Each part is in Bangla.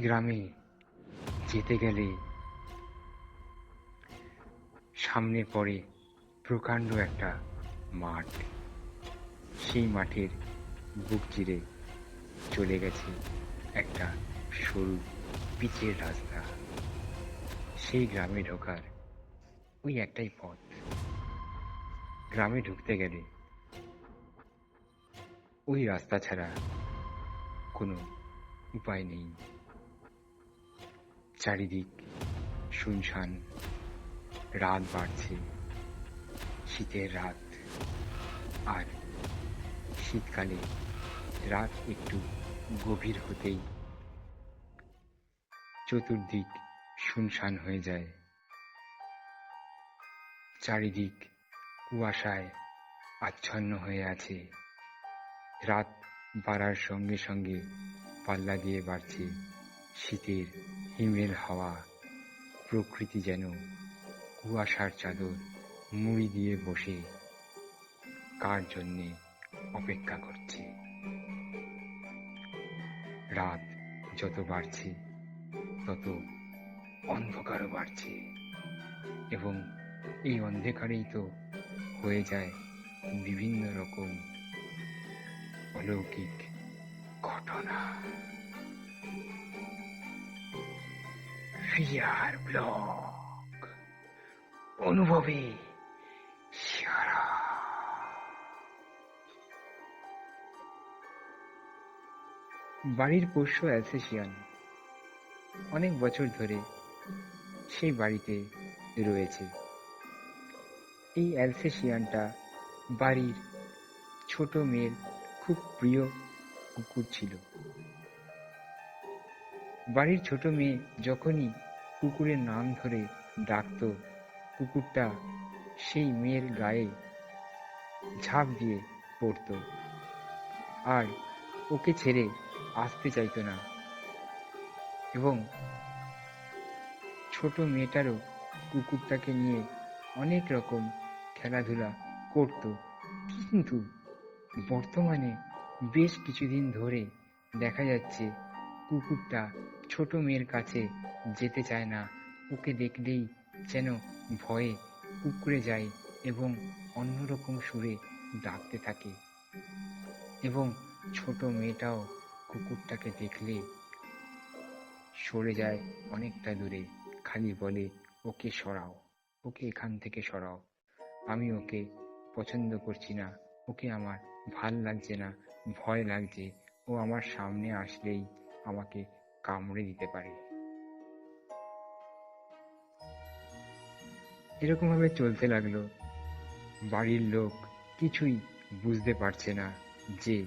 গ্রামে যেতে গেলে সামনে পড়ে প্রকাণ্ড একটা মাঠ। সেই মাঠের বুক চিরে চলে গেছে একটা সরু পিচের রাস্তা। সেই গ্রামে ঢোকার ওই একটাই পথ। গ্রামে ঢুকতে গেলে ওই রাস্তা ছাড়া কোনো উপায় নেই। চারিদিক শুনশান, রাত বাড়ছে, শীতের রাত। আর শীতকালে রাত একটু গভীর হতেই চতুর্দিক শুনশান হয়ে যায়। চারিদিক কুয়াশায় আচ্ছন্ন হয়ে আছে। রাত বাড়ার সঙ্গে সঙ্গে পাল্লা দিয়ে বাড়ছে শীতের হিমেল হাওয়া। প্রকৃতি যেন কুয়াশার চাদর মুড়ি দিয়ে বসে কার জন্যে অপেক্ষা করছে। রাত যত বাড়ছে তত অন্ধকারও বাড়ছে, এবং এই অন্ধকারেই তো হয়ে যায় বিভিন্ন রকম অলৌকিক ঘটনা। ফিয়ার ব্লগ অনুভবে সেরা। বাড়ির পোষ্য অ্যালসেশিয়ান অনেক বছর ধরে সেই বাড়িতে রয়েছে। এই অ্যালসেশিয়ানটা বাড়ির ছোট মেয়ের খুব প্রিয় কুকুর ছিল। বাড়ির ছোট মেয়ে যখনই কুকুরের নাম ধরে ডাকত, কুকুরটা সেই মেয়ের গায়ে ঝাঁপ দিয়ে পড়ত আর ওকে ছেড়ে আসতে চাইতো না। এবং ছোট মেয়েটারও কুকুরটাকে নিয়ে অনেক রকম খেলাধুলা করত। কিন্তু বর্তমানে বেশ কিছুদিন ধরে দেখা যাচ্ছে কুকুরটা ছোট মেয়ের কাছে যেতে চায় না। ওকে দেখলেই যেন ভয়ে কুঁকড়ে যায় এবং অন্যরকম সুরে ডাকতে থাকে। এবং ছোট মেয়েটাও কুকুরটাকে দেখলে সরে যায় অনেকটা দূরে, খালি বলে, ওকে সরাও, ওকে এখান থেকে সরাও, আমি ওকে পছন্দ করছি না, ওকে আমার ভাল লাগছে না, ভয় লাগছে, ও আমার সামনে আসলেই আমাকে কামড়ে দিতে পারে। এরকম ভাবে চলতে লাগলো। বাড়ির লোক কিছুই বুঝতে পারছে না যে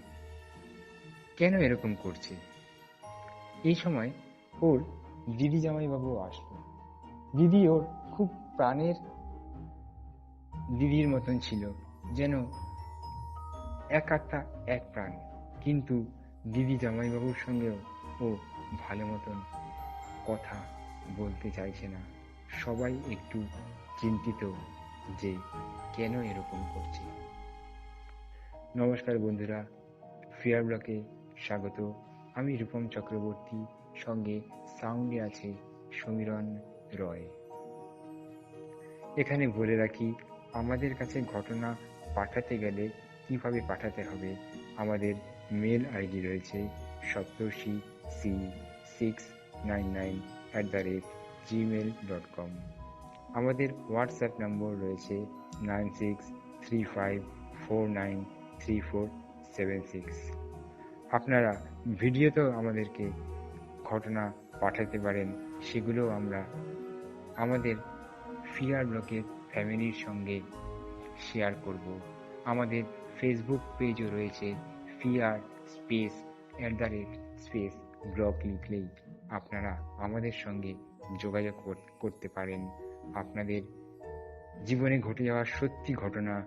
কেন এরকম করছে। এই সময় ওর দিদি জামাইবাবু আসলো। দিদি ওর খুব প্রাণের দিদির মতন ছিল, যেন এক আত্মা এক প্রাণ। কিন্তু দিদি জামাইবাবুর সঙ্গেও ও ভালো মতন কথা বলতে চাইছে না। সবাই একটু চিন্তিত যে কেন এরকম করছে। নমস্কার বন্ধুরা, ফিয়ার ব্লকে স্বাগত। আমি রূপম চক্রবর্তী, সঙ্গে সাউন্ডে আছে সমীরণ রয়। এখানে বলে রাখি, আমাদের কাছে ঘটনা পাঠাতে গেলে কিভাবে পাঠাতে হবে। আমাদের মেল আইডি রয়েছে saptorshi699@gmail.com। আমাদের হোয়াটসঅ্যাপ নম্বর রয়েছে 9635493476। আপনারা ভিডিওতেও আমাদেরকে ঘটনা পাঠাতে পারেন, সেগুলো আমরা আমাদের ফিয়ার ব্লকের ফ্যামিলির সঙ্গে শেয়ার করব। আমাদের ফেসবুক পেজও রয়েছে, ফিয়ার ব্লগ লিখলেই আপনারা আমাদের সঙ্গে যোগাযোগ করতে পারেন। আপনাদের জীবনে ঘটে যাওয়া সত্যি ঘটনা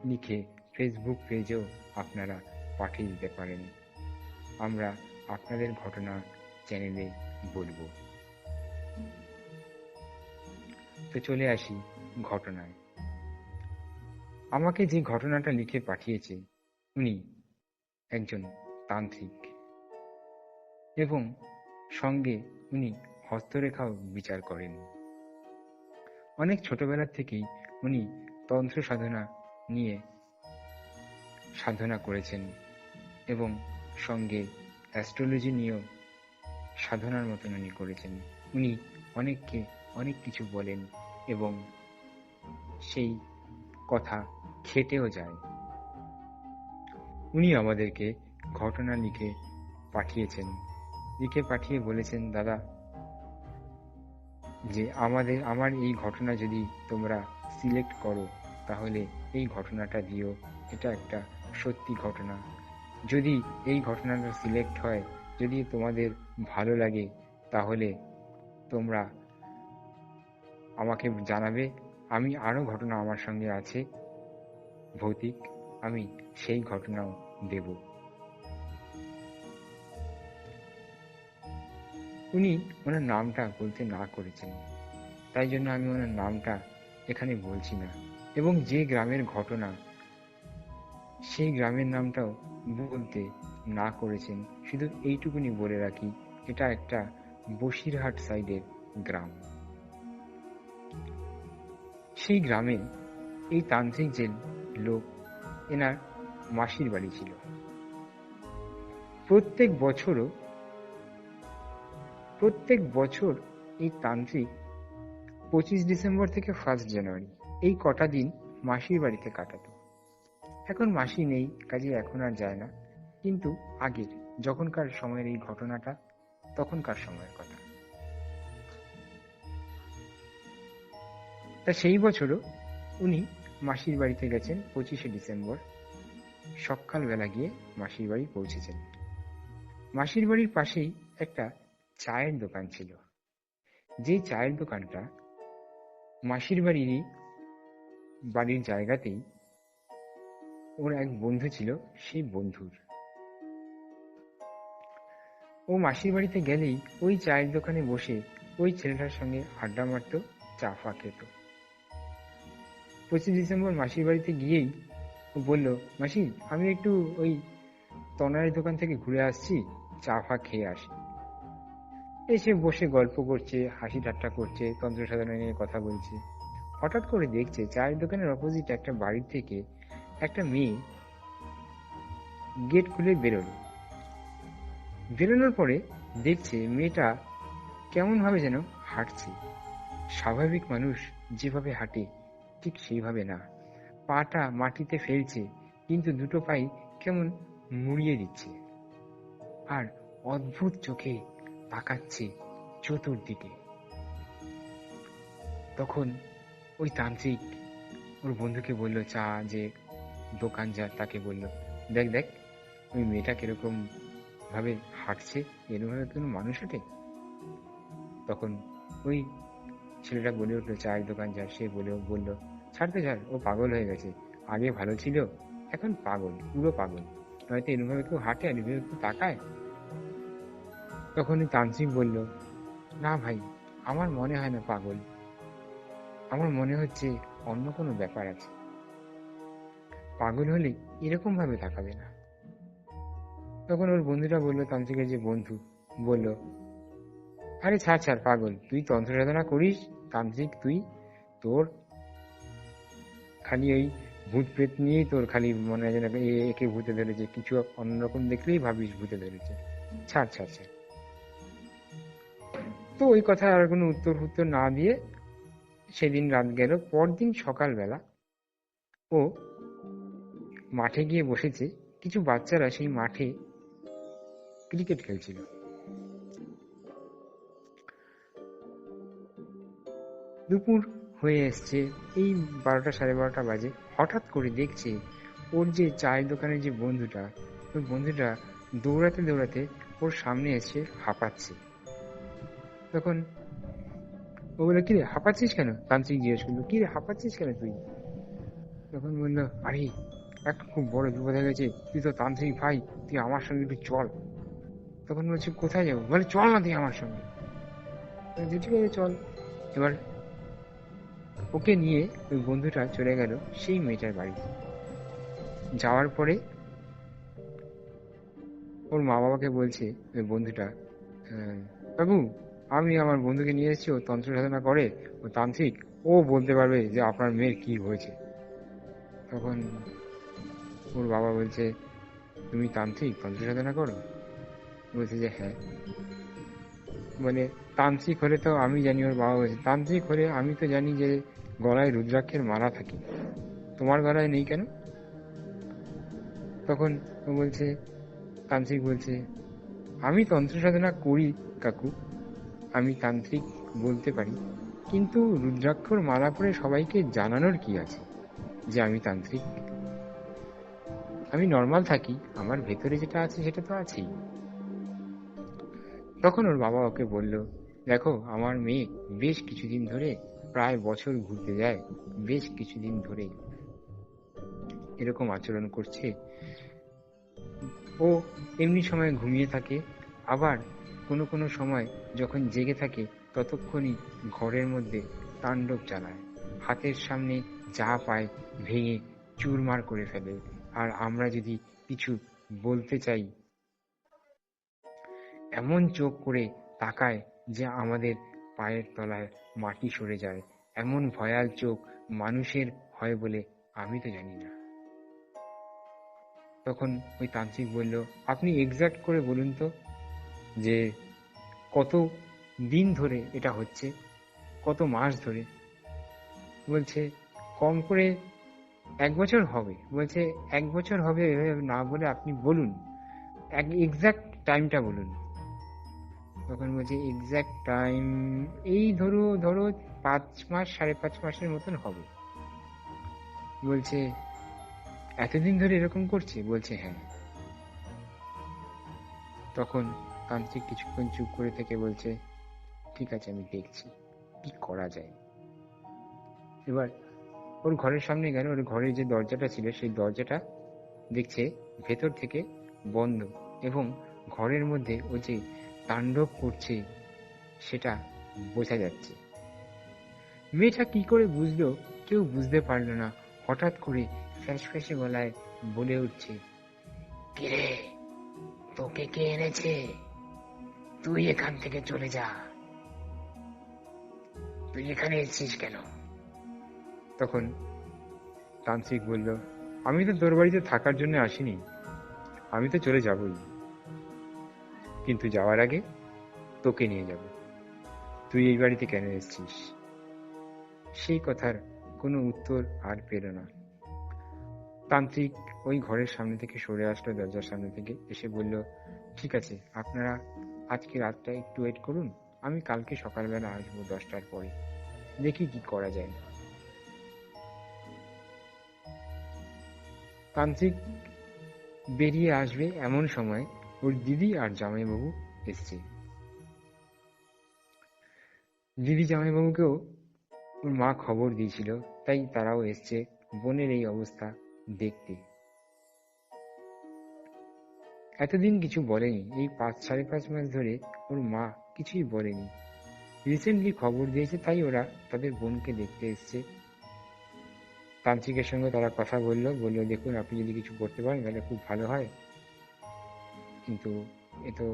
লিখে ফেসবুক পেজেও আপনারা পাঠিয়ে দিতে পারেন। আমরা আপনাদের ঘটনা চ্যানেলে বলবো। তো চলে আসি ঘটনায়। আমাকে যে ঘটনাটা লিখে পাঠিয়েছে উনি একজন তান্ত্রিক, এবং সঙ্গে উনি হস্তরেখাও বিচার করেন। অনেক ছোটবেলা থেকেই উনি তন্ত্র সাধনা নিয়ে সাধনা করেছেন এবং সঙ্গে অ্যাস্ট্রোলজি নিয়েও সাধনার মতন উনি করেছেন। উনি অনেককে অনেক কিছু বলেন এবং সেই কথা খেটেও যায়। উনি আমাদেরকে ঘটনা লিখে পাঠিয়ে বলেছেন, দাদা, যে আমার এই ঘটনা যদি তোমরা সিলেক্ট করো তাহলে এই ঘটনাটা দিও, এটা একটা সত্যি ঘটনা। যদি এই ঘটনাটা সিলেক্ট হয়, যদি তোমাদের ভালো লাগে, তাহলে তোমরা আমাকে জানাবে। আমি আরো ঘটনা আমার সঙ্গে আছে ভৌতিক, আমি সেই ঘটনাও দেব। উনি ওনার নামটা বলতে না করেছেন, তাই জন্য আমি ওনার নামটা এখানে বলছি না। এবং যে গ্রামের ঘটনা, সেই গ্রামের নামটাও বলতে না করেছেন। শুধু এইটুকুনি বলে রাখি, এটা একটা বসিরহাট সাইডের গ্রাম। সেই গ্রামে এই তান্ত্রিক যে লোক, এনার মাসির বাড়ি ছিল। প্রত্যেক বছর এই তান্ত্রিক 25 ডিসেম্বর থেকে 1 জানুয়ারি এই কটা দিন মাসির বাড়িতে কাটাতো। এখন মাসি নেই, কাজে এখন আর যায় না, কিন্তু আগের যখনকার সময়ের এই ঘটনাটা তখনকার সময়ের কথা। তা সেই বছরও উনি মাসির বাড়িতে গেছেন 25শে ডিসেম্বর সকালবেলা গিয়ে মাসির বাড়ি পৌঁছেছেন। মাসির বাড়ির পাশেই একটা চায়ের দোকান ছিল। যে চায়ের দোকানটা মাসির বাড়ির জায়গাতেই ওর এক বন্ধু ছিল, সেই বন্ধুর। ও মাসির বাড়িতে গেলেই ওই চায়ের দোকানে বসে ওই ছেলেটার সঙ্গে আড্ডা মারতো, চা ফা খেত। 25 ডিসেম্বর মাসির বাড়িতে গিয়েই ও বলল, মাসি, আমি একটু ওই তনারের দোকান থেকে ঘুরে আসছি, চা ফা খেয়ে আসি। এসে বসে গল্প করছে, হাসি ঠাট্টা করছে, তন্ত্র সাধনা নিয়ে কথা বলছে। হঠাৎ করে দেখছে চায়ের দোকানের অপোজিট একটা বাড়ির থেকে একটা মেয়ে গেট খুলে বেরোনোর পরে দেখছে মেয়েটা কেমন ভাবে যেন হাঁটছে। স্বাভাবিক মানুষ যেভাবে হাঁটে ঠিক সেইভাবে না, পাটা মাটিতে ফেলছে, কিন্তু দুটো পাই কেমন মুড়িয়ে দিচ্ছে, আর অদ্ভুত চোখে তাকাচ্ছে চতুর্দিকে। তখন ওই তান্ত্রিক ওর বন্ধুকে বলল, চা যে দোকান যার তাকে বলল, দেখ দেখ ওই মেয়েটা কিরকম ভাবে হাঁটছে, এরকম ভাবে কোনো মানুষ হাঁটে? তখন ওই ছেলেটা বলে উঠলো, চায়ের দোকান যার, সে বলল, ছাড়তে ছাড়, ও পাগল হয়ে গেছে, আগে ভালো ছিল, এখন পাগল, পুরো পাগল, নয়তো এরকম ভাবে কেউ হাঁটে আর এভাবে কেউ তাকায়? তখন ওই তান্ত্রিক বলল, না ভাই, আমার মনে হয় না পাগল, আমার মনে হচ্ছে অন্য কোনো ব্যাপার আছে, পাগল হলে এরকম ভাবে তাকাবে না। তখন ওর বন্ধুটা বললো, তান্ত্রিকের যে বন্ধু বলল, আরে ছাড় ছাড় পাগল, তুই তন্ত্র সাধনা করিস, তান্ত্রিক তুই, তোর খালি ওই ভূত প্রেত নিয়েই তোর খালি মনে হয় যেন একে ভূতে ধরেছে, কিছু অন্যরকম দেখলেই ভাবিস ভূতে ধরেছে, ছাড় ছাড় ছাড়। তো ওই কথা আর কোনো উত্তর না দিয়ে সেদিন রাত গেল। পরদিন সকালবেলা ও মাঠে গিয়ে বসেছে, কিছু বাচ্চারা সেই মাঠে ক্রিকেট খেলছিল। দুপুর হয়ে এসছে, এই 12টা সাড়ে 12টা বাজে। হঠাৎ করে দেখছে ওর যে চায়ের দোকানের যে বন্ধুটা, ওই বন্ধুটা দৌড়াতে দৌড়াতে ওর সামনে এসে হাঁপাচ্ছে। তখন ও বললো, কিরে হাঁপাচ্ছিস কেন? তান্ত্রিক জিজ্ঞেস করলো, কিরে হাঁপাচ্ছিস কেন তুই? তখন বললো, আরে একটা খুব বড় বিপদ হয়ে গেছে, তুই তো তান্ত্রিক ভাই, তুই আমার সঙ্গে একটু চল। তখন বলছে, কোথায় যাবো? বলে, চল না তুই আমার সঙ্গে। ঠিক আছে চল। এবার ওকে নিয়ে ওই বন্ধুটা চলে গেল সেই মেয়েটার বাড়িতে। যাওয়ার পরে ওর মা বাবাকে বলছে ওই বন্ধুটা, কাকু, আমি আমার বন্ধুকে নিয়ে এসেছি, ও তন্ত্র সাধনা করে, ও তান্ত্রিক, ও বলতে পারবে যে আপনার মেয়ের কি হয়েছে। তখন ওর বাবা বলছে, তুমি তান্ত্রিক, তন্ত্র সাধনা করো? বলছে যে হ্যাঁ। বলে, তান্ত্রিক হলে তো আমি জানি, ওর বাবা বলছে, তান্ত্রিক হলে আমি তো জানি যে গলায় রুদ্রাক্ষের মালা থাকে, তোমার গলায় নেই কেন? তখন ও বলছে, তান্ত্রিক বলছে, আমি তন্ত্র সাধনা করি কাকু, আমি তান্ত্রিক বলতে পারি, কিন্তু রুদ্রাক্ষর মালা পরে সবাইকে জানানোর কি আছে যে আমি তান্ত্রিক? আমি নর্মাল থাকি, আমার ভেতরে যেটা আছে সেটা তো আছেই। তখন ওর বাবা ওকে বলল, দেখো আমার মেয়ে বেশ কিছুদিন ধরে, প্রায় বছর ঘুরতে যায়, বেশ কিছুদিন ধরে এরকম আচরণ করছে। ও এমনি সময় ঘুমিয়ে থাকে, আবার কোনো কোনো সময় যখন জেগে থাকে ততক্ষণই ঘরের মধ্যে তাণ্ডব চালায়, হাতের সামনে যা পায় ভেঙে চুরমার করে ফেলে। আর আমরা যদি কিছু বলতে চাই, এমন চোখ করে তাকায় যে আমাদের পায়ের তলায় মাটি সরে যায়। এমন ভয়াল চোখ মানুষের হয় বলে আমি তো জানি না। তখন ওই তান্ত্রিক বলল, আপনি এক্সাক্ট করে বলুন তো যে কত দিন ধরে এটা হচ্ছে, কত মাস ধরে? বলছে, কম করে 1 বছর হবে। বলছে, 1 বছর হবে এভাবে না বলে আপনি বলুন, এক্সাক্ট টাইমটা বলুন। তখন বলছে, এক্সাক্ট টাইম এই ধরো ধরো 5 মাস, 5.5 মাসের মতন হবে। বলছে, এতদিন ধরে এরকম করছে? বলছে হ্যাঁ। তখন তান্ত্রিক কিছুক্ষণ চুপ করে থেকে বলছে, ঠিক আছে, আমি দেখছি কি করা যায়। এবার ওর ঘরের সামনে গেল, ওর ঘরের যে দরজাটা ছিল সেই দরজাটা দেখছে ভেতর থেকে বন্ধ, এবং ঘরের মধ্যে ও যে তাণ্ডব করছে সেটা বোঝা যাচ্ছে। মেয়েটা কি করে বুঝলো কেউ বুঝতে পারলো না। হঠাৎ করে ফ্যাঁসে গলায় বলে উঠছে, কিরে, তোকে কে এনেছে? তুই এখান থেকে চলে যা, তুই এখানে এসেছিস কেন? তখন তান্ত্রিক বলল, আমি তো তোর বাড়িতে থাকার জন্য আসিনি, আমি তো চলে যাবই, কিন্তু যাওয়ার আগে তোকে নিয়ে যাব। তুই এই বাড়িতে কেন এসেছিস? সেই কথার কোনো উত্তর আর পেল না। তান্ত্রিক ওই ঘরের সামনে থেকে সরে আসলো, দরজার সামনে থেকে এসে বলল, ঠিক আছে, আপনারা আজকে রাতটা একটু ওয়েট করুন, আমি কালকে সকালবেলা আসবো 10টার পরে, দেখি কি করা যায়। তান্ত্রিক বেরিয়ে আসবে এমন সময় ওর দিদি আর জামাইবাবু এসছে। দিদি জামাইবাবুকেও ওর মা খবর দিয়েছিল, তাই তারাও এসছে বোনের এই অবস্থা দেখতে। এতদিন কিছু বলেনি, এই 5-5.5 মাস ধরে ওর মা কিছুই বলেনি। রিসেন্টলি খবর দিয়েছে, তাই ওরা তাদের বোনকে দেখতে এসছে। তান্ত্রিকের সঙ্গে তারা কথা বললো, দেখুন আপনি যদি কিছু করতে পারেন তাহলে খুব ভালো হয়, কিন্তু এ তো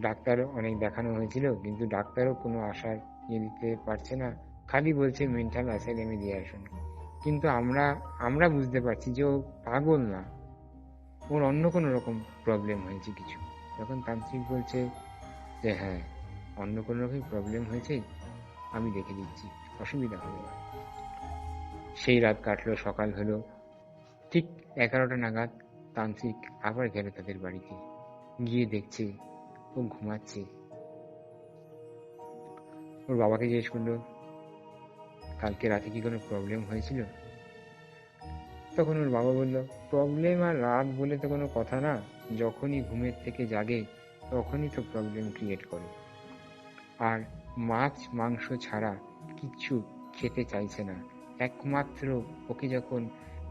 ডাক্তার অনেক দেখানো হয়েছিল, কিন্তু ডাক্তারও কোনো আশার দিতে পারছে না, খালি বলছে মেন্টাল অ্যাসাইলামে দিয়ে আসুন। কিন্তু আমরা আমরা বুঝতে পারছি যে ও পাগল না, ওর অন্য কোনো রকম প্রবলেম হয়েছে কিছু। তখন তান্ত্রিক বলছে যে হ্যাঁ, অন্য কোনো রকম প্রবলেম হয়েছে, আমি দেখে দিচ্ছি, অসুবিধা হবে না। সেই রাত কাটলো, সকাল হলো, ঠিক 11টা নাগাদ তান্ত্রিক আবার গেল তাদের বাড়িতে। গিয়ে দেখছে ও ঘুমাচ্ছে। ওর বাবাকে জিজ্ঞেস করলো, কালকে রাতে কি কোনো প্রবলেম হয়েছিল? তখন ওর বাবা বলল, প্রবলেম আর রাত বলে তো কোনো কথা না, যখনই ঘুমের থেকে জাগে তখনই তো প্রবলেম ক্রিয়েট করে। আর মাছ মাংস ছাড়া কিচ্ছু খেতে চাইছে না, একমাত্র ওকে যখন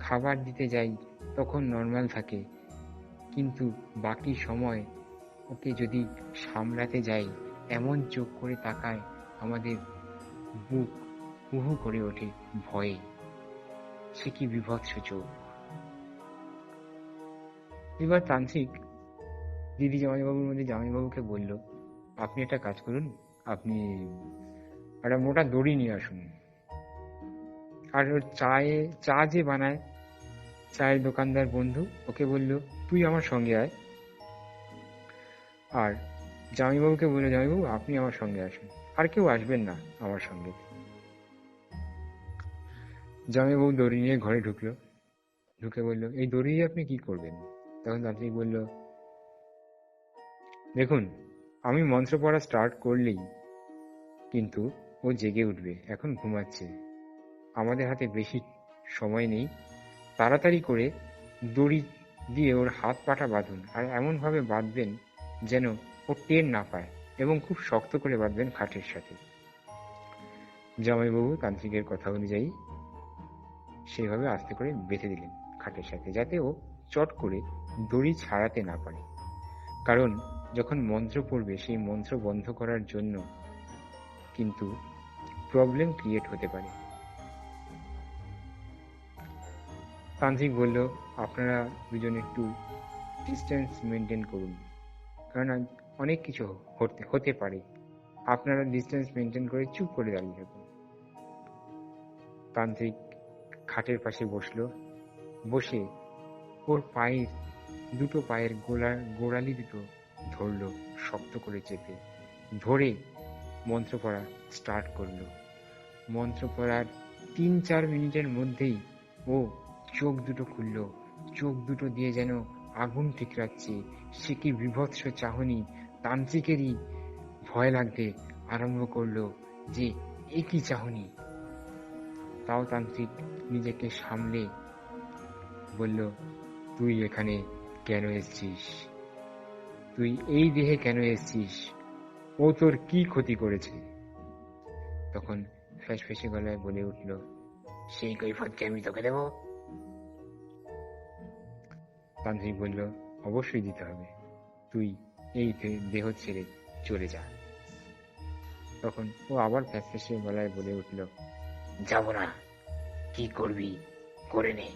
খাবার দিতে যাই তখন নর্মাল থাকে, কিন্তু বাকি সময় ওকে যদি সামলাতে যাই এমন চোখ করে তাকায় আমাদের বুক হু হু করে ওঠে ভয়ে। সে কি বিভৎস চোখ! এবার তান্ত্রিক দিদি জামাইবাবুর মধ্যে জামাইবাবুকে বলল, আপনি একটা কাজ করুন, আপনি একটা মোটা দড়ি নিয়ে আসুন, আর ওর চা যে বানায়, চায়ের দোকানদার বন্ধু ওকে বলল, তুই আমার সঙ্গে আয়। আর জামাইবাবুকে বলল, জামাইবাবু আপনি আমার সঙ্গে আসুন, আর কেউ আসবেন না আমার সঙ্গে। জামাইবাবু দড়ি নিয়ে ঘরে ঢুকলো, ঢুকে বলল, এই দড়ি দিয়ে আপনি কি করবেন? তখন তান্ত্রিক বলল, দেখুন, আমি মন্ত্র পড়া স্টার্ট করলেই কিন্তু ও জেগে উঠবে, এখন ঘুমাচ্ছে, আমাদের হাতে বেশি সময় নেই, তাড়াতাড়ি করে দড়ি দিয়ে ওর হাত পাটা বাঁধুন, আর এমনভাবে বাঁধবেন যেন ও টের না পায়, এবং খুব শক্ত করে বাঁধবেন খাটের সাথে। জামাইবাবু তান্ত্রিকের কথা অনুযায়ী সেইভাবে আস্তে করে বেঁধে দিলেন খাটের সাথে, যাতে ও চট করে দড়ি ছাড়াতে না পারে। কারণ যখন মন্ত্র পড়বে, সেই মন্ত্র বন্ধ করার জন্য কিন্তু প্রবলেম ক্রিয়েট হতে পারে। তান্ত্রিক বলল, আপনারা দুজন একটু ডিস্টেন্স মেনটেন করুন, কারণ অনেক কিছু হতে পারে, আপনারা ডিস্টেন্স মেনটেন করে চুপ করে দাঁড়িয়ে থাকুন। তান্ত্রিক খাটের পাশে বসলো, বসে ওর দুটো পায়ের গোড়ালি দুটো ধরলো শক্ত করে চেপে, ধরে মন্ত্র পড়া স্টার্ট করলো। মন্ত্র পড়ার 3-4 মিনিটের মধ্যেই ও চোখ দুটো খুললো, চোখ দুটো দিয়ে যেন আগুন ঠিকরাচ্ছে, সে কি বিভৎস চাহনি। তান্ত্রিকেরই ভয় লাগতে আরম্ভ করলো যে এ কি চাহনি। তাও তান্ত্রিক নিজেকে সামলে বলল, তুই এখানে কেন এসছিস? তুই এই দেহে কেন এসছিস? ও তোর কি ক্ষতি করেছে? তখন ফ্যাসফ্যাসে গলায় বলে উঠল, সেই কৈফিয়ত কি আমি তোকে দেব? তান্ত্রিক বলল, অবশ্যই দিতে হবে, তুই এই দেহ ছেড়ে চলে যা। তখন ও আবার ফ্যাসফ্যাসে গলায় বলে উঠল, যাব না, কি করবি করে নে।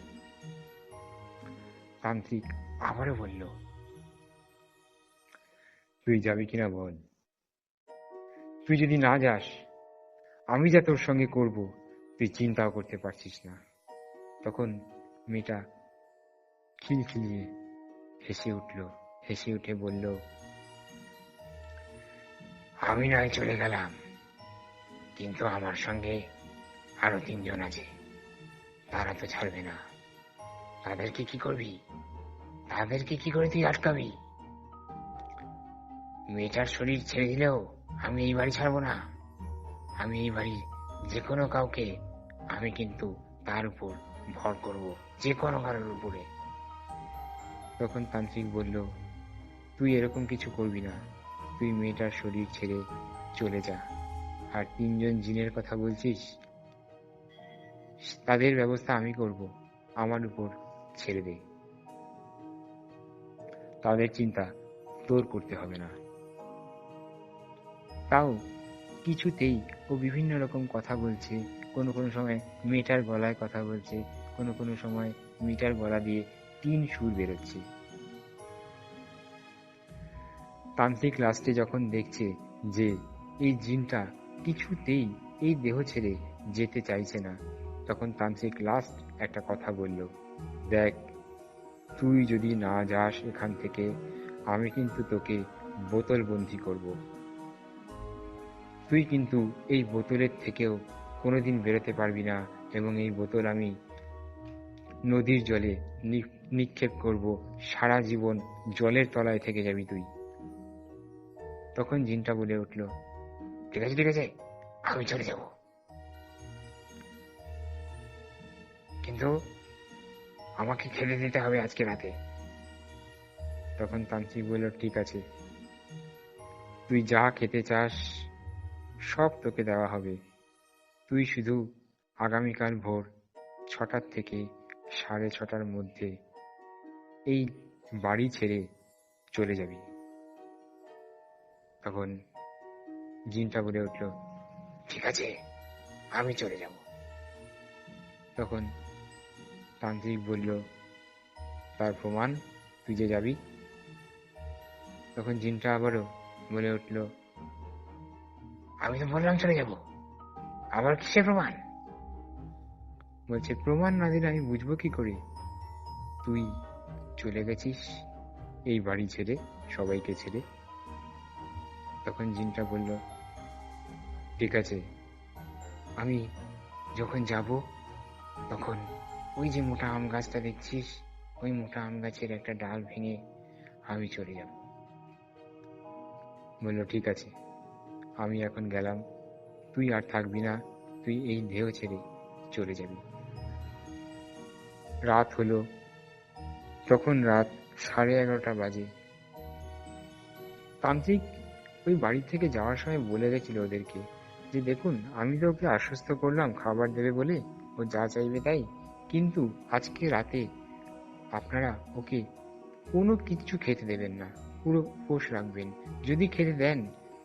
তান্ত্রিক আবারও বলল, তুই যাবি কিনা বল, তুই যদি না যাস আমি যা তোর সঙ্গে করব তুই চিন্তাও করতে পারছিস না। তখন মেয়েটা খিলখিলিয়ে হেসে উঠল, হেসে উঠে বলল, আমি নয় চলে গেলাম, কিন্তু আমার সঙ্গে আরো 3 জন আছে, তারা তো ছাড়বে না। তাদেরকে কি করবি? তাদেরকে কি করে তুই আটকাবি? মেয়েটার শরীর ছেড়ে দিলেও আমি এই বাড়ি ছাড়বো না। আমি এই বাড়ির যে কোনো কাউকে আমি কিন্তু তার উপর ভর করব, যে কোনো কারোর উপরে। তখন তান্ত্রিক বলল, তুই এরকম কিছু করবি না, তুই মেয়েটার শরীর ছেড়ে চলে যা। আর 3 জন জিনের কথা বলছিস, তাদের ব্যবস্থা আমি করব, আমার উপর ছেড়ে দে, তাদের চিন্তা তোর করতে হবে না। তাও কিছুতেই ও বিভিন্ন রকম কথা বলছে, কোনো কোনো সময় মেয়েটার গলায় কথা বলছে, কোনো কোনো সময় মেয়েটার গলা দিয়ে 3 সুর বেরোচ্ছে। তান্ত্রিক লাস্টে যখন দেখছে যে এই জিনটা কিছুতেই এই দেহ ছেড়ে যেতে চাইছে না, তখন তান্ত্রিক লাস্ট একটা কথা বলল, দেখ, তুই যদি না যাস এখান থেকে, আমি কিন্তু তোকে বোতলবন্দি করব। তুই কিন্তু এই বোতলের থেকেও কোনোদিন বেরোতে পারবি না, এবং এই বোতল আমি নদীর জলে নিক্ষেপ করব, সারা জীবন জলের তলায় থেকে যাবি তুই। তখন জিনটা বলে উঠল, ঠিক আছে ঠিক আছে, আমি চলে যাব, কিন্তু আমাকে খেতে দিতে হবে আজকে রাতে। তখন তান্ত্রিক বলল, ঠিক আছে, তুই যা খেতে চাস সব তোকে দেওয়া হবে, তুই শুধু আগামীকাল ভোর 6টার থেকে 6:30টার মধ্যে এই বাড়ি ছেড়ে চলে যাবি। তখন জিনটা বলে উঠল, ঠিক আছে, আমি চলে যাব। তখন তান্ত্রিক বলল, তার প্রমাণ তুই যে যাবি? তখন জিনটা আবারও বলে উঠল, আমি তো বললাম চলে যাব, আবার কিসের প্রমাণ? বলছে প্রমাণ না দিলে আমি বুঝবো কি করে তুই চলে গেছিস এই বাড়ি ছেড়ে, সবাইকে ছেড়ে। তখন জিনটা বলল, ঠিক আছে, আমি যখন যাব তখন ওই যে মোটা আম গাছটা দেখছিস, ওই মোটা আম গাছের একটা ডাল ভেঙে আমি চলে যাব। বলল ঠিক আছে, আমি এখন গেলাম, তুই আর থাকবি না, তুই এই দেহ ছেড়ে চলে যাবি। রাত হলো, তখন রাত 11:30 বাজে। তান্ত্রিক ওই বাড়ি থেকে যাওয়ার সময় বলে গেছিল ওদেরকে যে দেখুন, আমি তো ওকে আশ্বস্ত করলাম খাবার দেবে বলে, ও যা চাইবে তাই, কিন্তু আজকে রাতে আপনারা ওকে কোনো কিচ্ছু খেতে দেবেন না, পুরো উপোস রাখবেন। যদি খেতে দেন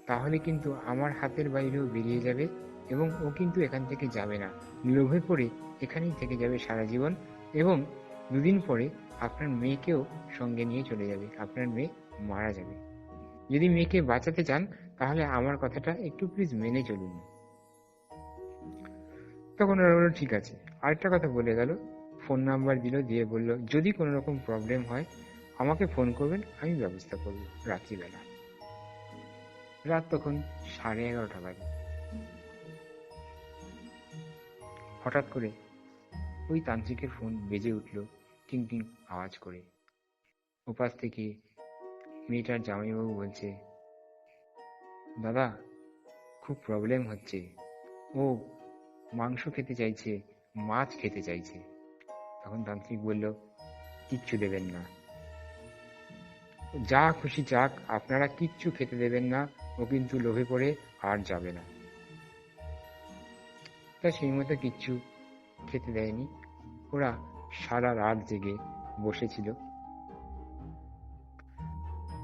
তাহলে কিন্তু আমার হাতের বাইরেও বেরিয়ে যাবে এবং ও কিন্তু এখান থেকে যাবে না, লোভে পড়ে এখানেই থেকে যাবে সারা জীবন, এবং 2 দিন পরে আপনার মেয়েকেও সঙ্গে নিয়ে চলে যাবে, আপনার মেয়ে মারা যাবে। যদি মেয়েকে বাঁচাতে চান তাহলে আমার কথাটা একটু প্লিজ মেনে চলুন। তখন ওরা বলল ঠিক আছে। আরেকটা কথা বলে গেল, ফোন নাম্বার দিল, দিয়ে বলল যদি কোনো রকম প্রবলেম হয় আমাকে ফোন করবেন, আমি ব্যবস্থা করব রাত্রিবেলা। রাত তখন 11:30 বাজে। হঠাৎ করে ওই তান্ত্রিকের ফোন বেজে উঠল টিং টিং আওয়াজ করে। ওপাশ থেকে মেয়েটার জামাইবাবু বলছে, দাদা খুব প্রবলেম হচ্ছে, ও মাংস খেতে চাইছে, মাছ খেতে চাইছে। তখন তান্ত্রিক বলল, কিচ্ছু দেবেন না, যা খুশি চাক, আপনারা কিচ্ছু খেতে দেবেন না, ও কিন্তু লোভে পড়ে আর যাবে না। তা সেই মতো কিচ্ছু খেতে দেয়নি, ওরা সারা রাত জেগে বসেছিল।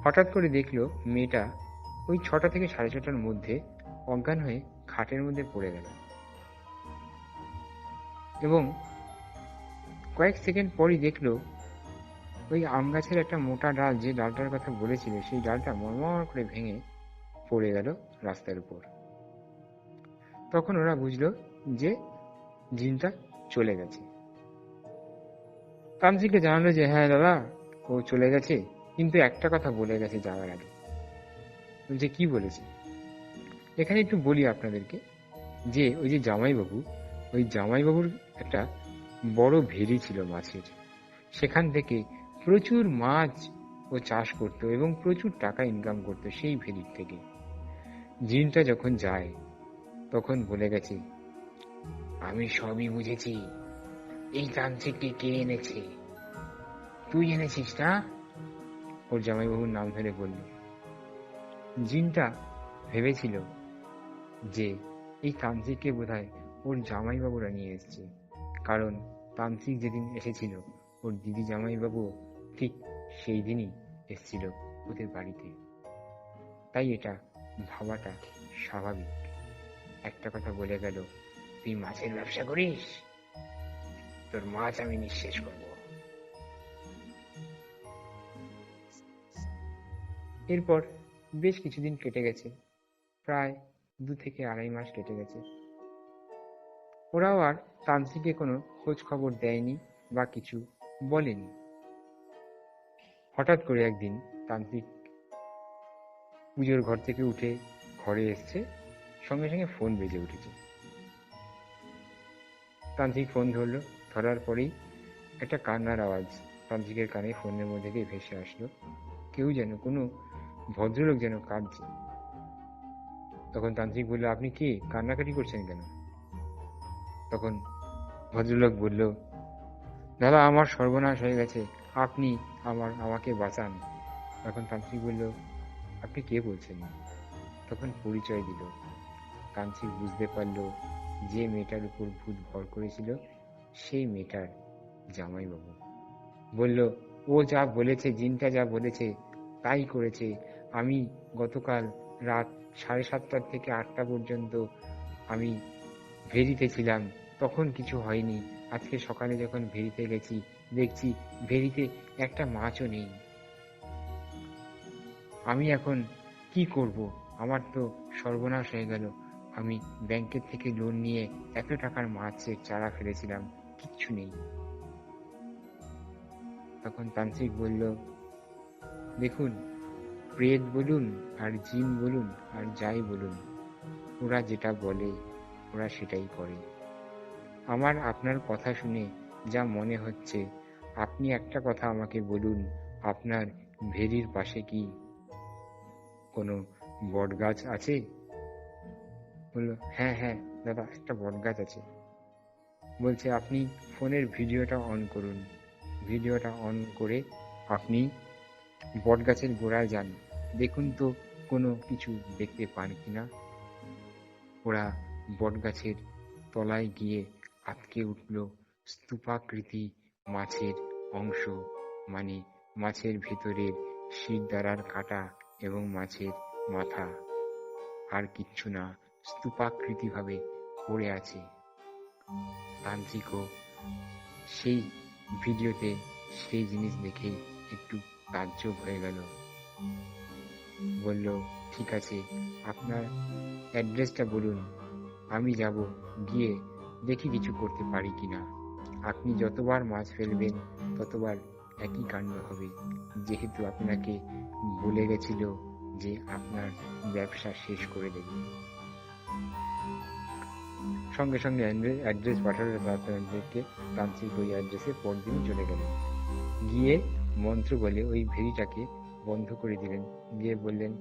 হঠাৎ করে দেখলো মেয়েটা ওই 6টা থেকে 6:30টার মধ্যে অজ্ঞান হয়ে খাটের মধ্যে পড়ে গেল, এবং কয়েক সেকেন্ড পরই দেখলো ওই আম গাছের একটা মোটা ডাল, যে ডালটার কথা বলেছিল, সেই ডালটা মরমর করে ভেঙে পড়ে গেল রাস্তার উপর। তখন ওরা বুঝলো যে জিনটা চলে গেছে। তান্ত্রিককে জানালো যে হ্যাঁ দাদা, ও চলে গেছে, কিন্তু একটা কথা বলে গেছে যাওয়ার আগে। বলছে কি বলেছে? এখানে একটু বলি আপনাদেরকে, যে ওই যে জামাইবাবু, ওই জামাইবাবুর একটা বড় ভেরি ছিল মাছের, সেখান থেকে প্রচুর মাছ ও চাষ করতো এবং প্রচুর টাকা ইনকাম করতো সেই ভেরির থেকে। জিনটা যখন যায় তখন বলে গেছে, আমি সবই বুঝেছি, এই তান্ত্রিককে কে এনেছে? তুই এনেছিস না? ওর জামাইবাবুর নাম ধরে বলল। জিনটা ভেবেছিল যে এই তান্ত্রিককে বোধহয় ওর জামাইবাবুরা নিয়ে এসছে, কারণ তান্ত্রিক যেদিন এসেছিল ওর দিদি জামাইবাবু ঠিক সেই দিনই এসেছিল ওদের বাড়িতে। তাই এটা ভাবাটা স্বাভাবিক। একটা কথা বলে গেল, তুই মাছের ব্যবসা করিস, তোর মাছ আমি নিঃশেষ করব। এরপর বেশ কিছুদিন কেটে গেছে, প্রায় 2 থেকে 2.5 মাস কেটে গেছে। ওরাও আর তান্ত্রিককে কোনো খোঁজ খবর দেয়নি বা কিছু বলেনি। হঠাৎ করে একদিন তান্ত্রিক পুজোর ঘর থেকে উঠে ঘরে এসছে, সঙ্গে সঙ্গে ফোন বেজে উঠেছে। তান্ত্রিক ফোন ধরলো, ধরার পরেই একটা কান্নার আওয়াজ তান্ত্রিকের কানে ফোনের মধ্যে দিয়ে ভেসে আসলো, কেউ যেন, কোনো ভদ্রলোক যেন কাঁদছে। তখন তান্ত্রিক বলল, আপনি কে, কান্নাকাটি করছেন কেন? তখন ভদ্রলোক বলল, দাদা আমার সর্বনাশ হয়ে গেছে, আপনি আমাকে বাঁচান। তখন তান্ত্রিক বলল, আপনি কে বলছেন? তখন পরিচয় দিল। তান্ত্রিক বুঝতে পারল যে মেয়েটার উপর ভূত ভর করেছিল সেই মেয়েটার জামাইবাবু। বলল, ও যা বলেছে, জিনটা যা বলেছে তাই করেছে। আমি গতকাল রাত 7:30 থেকে 8টা পর্যন্ত আমি ভেরিতে ছিলাম, তখন কিছু হয়নি। আজকে সকালে যখন ভেরিতে গেছি দেখছি ভেরিতে একটা মাছও নেই। আমি এখন কি করব? আমার তো সর্বনাশ হয়ে গেল। আমি ব্যাংকের থেকে লোন নিয়ে এত টাকার মাছের চারা ফেলেছিলাম, কিচ্ছু নেই। তখন তান্ত্রিক বলল, দেখুন, প্রেত বলুন আর জিন বলুন আর যাই বলুন, ওরা যেটা বলে ওরা সেটাই করে। আমার আপনার কথা শুনে যা মনে হচ্ছে, আপনি একটা কথা আমাকে বলুন, আপনার ভেরির পাশে কি কোনো বট গাছ আছে? বললো, হ্যাঁ হ্যাঁ দাদা, একটা বট গাছ আছে। বলছে, আপনি ফোনের ভিডিওটা অন করুন, ভিডিওটা অন করে আপনি বট গাছের গোড়ায় যান, দেখুন তো কোনো কিছু দেখতে পান কিনা। ওরা বট গাছের তলায় গিয়ে আটকে উঠল স্তূপাকৃতি মাছের অংশ, মানে মাছের ভেতরের শিরদাঁড়ার কাটা এবং মাছের মাথা, আর কিচ্ছু না, স্তূপাকৃতি ভাবে পড়ে আছে। তান্ত্রিকও সেই ভিডিওতে সেই জিনিস দেখে একটু তাজ্জব হয়ে গেল। বলল, ঠিক আছে, আপনার অ্যাড্রেসটা বলুন, আমি যাব, গিয়ে দেখি কিছু করতে পারি কিনা। আপনি যতবার মাছ ফেলবেন ততবার একই কাণ্ড হবে, যেহেতু আপনাকে বলে গেছিল যে আপনার ব্যবসা শেষ করে দেবে। সঙ্গে সঙ্গে অ্যাড্রেস পাঠালো তাদেরকে। তান্ত্রিক ওই অ্যাড্রেসে পরদিন চলে গেলেন, গিয়ে মন্ত্র বলে ওই ভেড়িটাকে বন্ধ করে দিলেন, দিয়ে বললেন,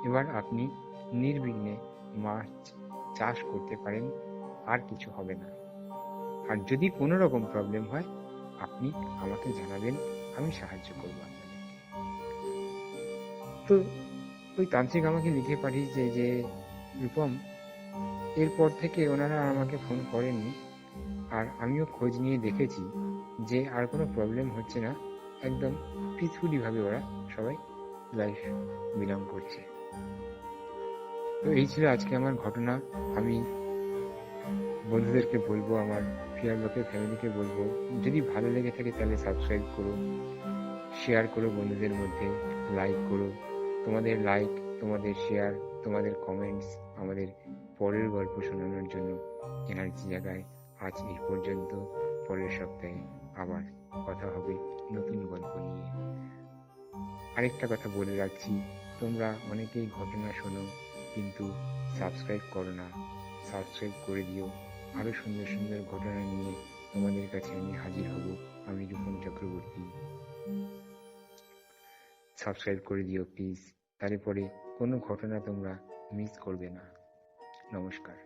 এবার আপনি নির্বিঘ্নে মাছ চাষ করতে পারেন, আর কিছু হবে না। আর যদি কোনো রকম প্রবলেম হয় আপনি আমাকে জানাবেন, আমি সাহায্য করবো আপনাকে। তো ওই তান্ত্রিক আমাকে লিখে পাঠিয়েছে যে, রূপম, এরপর থেকে ওনারা আমাকে ফোন করেননি, আর আমিও খোঁজ নিয়ে দেখেছি যে আর কোনো প্রবলেম হচ্ছে না, একদম পিসফুলি ভাবে ওরা সবাই লাইফ বিলং করছে। তো এই ছিল আজকে আমার ঘটনা। আমি বন্ধুদেরকে বলবো, আমার প্রিয় লোকের ফ্যামিলিকে বলবো, যদি ভালো লেগে থাকে তাহলে সাবস্ক্রাইব করো, শেয়ার করো বন্ধুদের মধ্যে, লাইক করো। তোমাদের লাইক, তোমাদের শেয়ার, তোমাদের কমেন্টস আমাদের পরের গল্প শোনানোর জন্য এনার্জি জাগায়। আজ এই পর্যন্ত, পরের সপ্তাহে আবার কথা হবে নতুন গল্প নিয়ে। আরেকটা কথা বলে রাখছি, তোমরা অনেকেই ঘটনা শোনো কিন্তু সাবস্ক্রাইব করো না, সাবস্ক্রাইব করে দিও। আরো সুন্দর সুন্দর ঘটনা নিয়ে তোমাদের কাছে আমি হাজির হব। আমি রূপম চক্রবর্তী। সাবস্ক্রাইব করে দিও প্লিজ, তারপরে কোনো ঘটনা তোমরা মিস করবে না। নমস্কার।